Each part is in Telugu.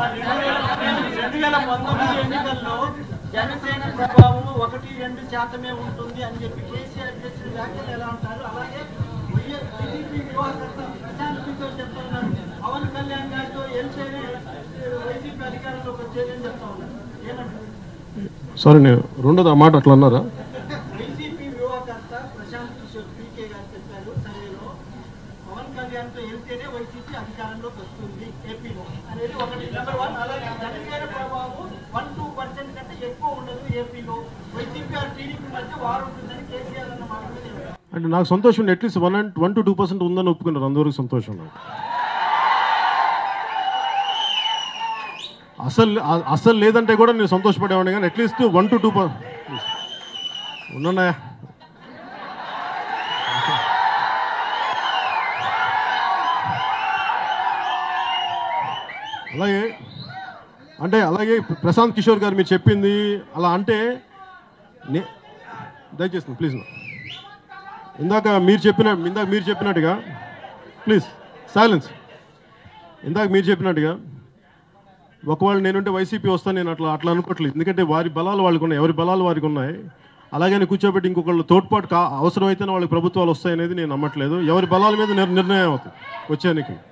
2019 ఎన్నికల్లో జనసేన ప్రభావం 1-2% ఉంటుంది అని చెప్పి కేసీఆర్ అధ్యక్షుడు వ్యాఖ్యలు ఎలా ఉంటారు? అలాగే టీడీపీ వ్యూహకర్త ప్రశాంత్ కిషోర్ చెప్తా ఉన్నారు, పవన్ కళ్యాణ్ గారితో ఎల్చేనే వైసీపీ అధికారంలోకి వచ్చేదని చెప్తా ఉన్నారు. ఏమంటారు? సారీ, నేను రెండోది ఆ మాట అట్లా అన్నారా? వైసీపీ వ్యూహకర్త ప్రశాంత్ కిషోర్ పీకే గారు చెప్పారు సర్వేలో, పవన్ కళ్యాణ్ తో వెళ్తేనే వైసీపీ అధికారంలోకి వస్తుంది ఏపీలో అనేది ఒకటి. నెంబర్ 1. అలాగే జనసేన ప్రభావం 1-2% కంటే ఎక్కువ ఉండదు ఏపీలో, వైసీపీ టీడీపీ మధ్య వారు ఉంటుందని కేసీఆర్ అన్న మాట మీద అంటే నాకు సంతోషం, అట్లీస్ట్ 1-2% ఉందని ఒప్పుకున్నారు, అందువరకు సంతోషం నాకు. అసలు లేదంటే కూడా నేను సంతోషపడేవాడిని, కానీ అట్లీస్ట్ 1-2% ఉన్నాయా? అలాగే ప్రశాంత్ కిషోర్ గారు మీరు చెప్పింది అలా అంటే దయచేసి ప్లీజ్ ఇందాక మీరు చెప్పినట్టుగా ప్లీజ్ సైలెన్స్. ఇందాక మీరు చెప్పినట్టుగా ఒకవేళ నేనుంటే వైసీపీ వస్తాను, నేను అట్లా అనుకోవట్లేదు. ఎందుకంటే వారి బలాలు వాళ్ళకు ఉన్నాయి, ఎవరి బలాలు వారికి ఉన్నాయి. అలాగని కూర్చోబెట్టి ఇంకొకళ్ళు తోడ్పాటు అవసరమైతేనే వాళ్ళకి ప్రభుత్వాలు వస్తాయనేది నేను నమ్మట్లేదు. ఎవరి బలాల మీద నిర్ణయం అవుతుంది వచ్చే ఎన్నికలు.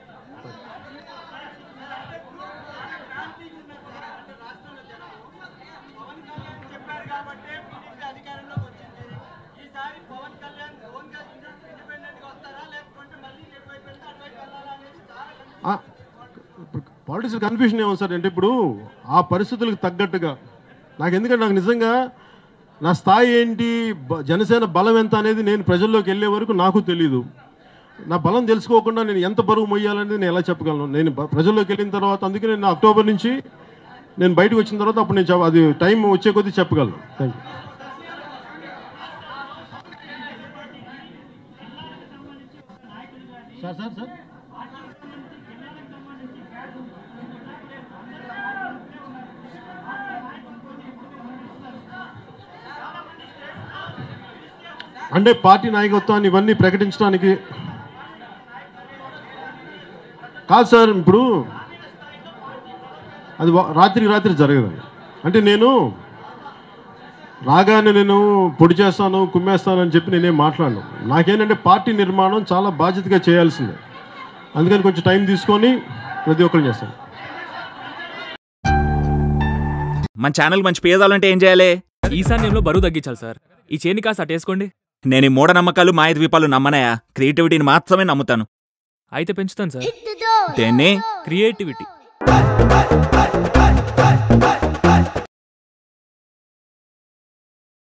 పాలిటిక్స్ కన్ఫ్యూషన్ ఏమో సార్ అంటే ఇప్పుడు ఆ పరిస్థితులకు తగ్గట్టుగా నాకు నిజంగా నా స్థాయి ఏంటి, జనసేన బలం ఎంత అనేది నేను ప్రజల్లోకి వెళ్ళే వరకు నాకు తెలీదు. నా బలం తెలుసుకోకుండా నేను ఎంత బరువు మొయ్యాలనేది నేను ఎలా చెప్పగలను? నేను ప్రజల్లోకి వెళ్ళిన తర్వాత, అందుకే నేను అక్టోబర్ నుంచి నేను బయటకు వచ్చిన తర్వాత అప్పుడు నేను అది టైం వచ్చే కొద్దీ చెప్పగలను. Thank you. సార్ అంటే పార్టీ నాయకత్వాన్ని ఇవన్నీ ప్రకటించడానికి కాదు సార్. ఇప్పుడు అది రాత్రి జరగదండి. అంటే నేను రాగానే నేను పొడి చేస్తాను, కుమ్మేస్తాను అని చెప్పి నేనేం మాట్లాడను. నాకేంటంటే పార్టీ నిర్మాణం చాలా బాధ్యతగా చేయాల్సిందే. అందుకని కొంచెం టైం తీసుకొని ప్రతి ఒక్కరు చేస్తాను. మన ఛానల్ మంచి పేదాలంటే ఏం చేయాలి? ఈశాన్యంలో బరువు తగ్గించాలి సార్. ఈ చేని కాస్త అటేసుకోండి. నేను ఈ మూఢనమ్మకాలు మాయద్వీపాలు నమ్మనయా, క్రియేటివిటీని మాత్రమే నమ్ముతాను. అయితే పెంచుతాను సార్. దేన్ని? క్రియేటివిటీ.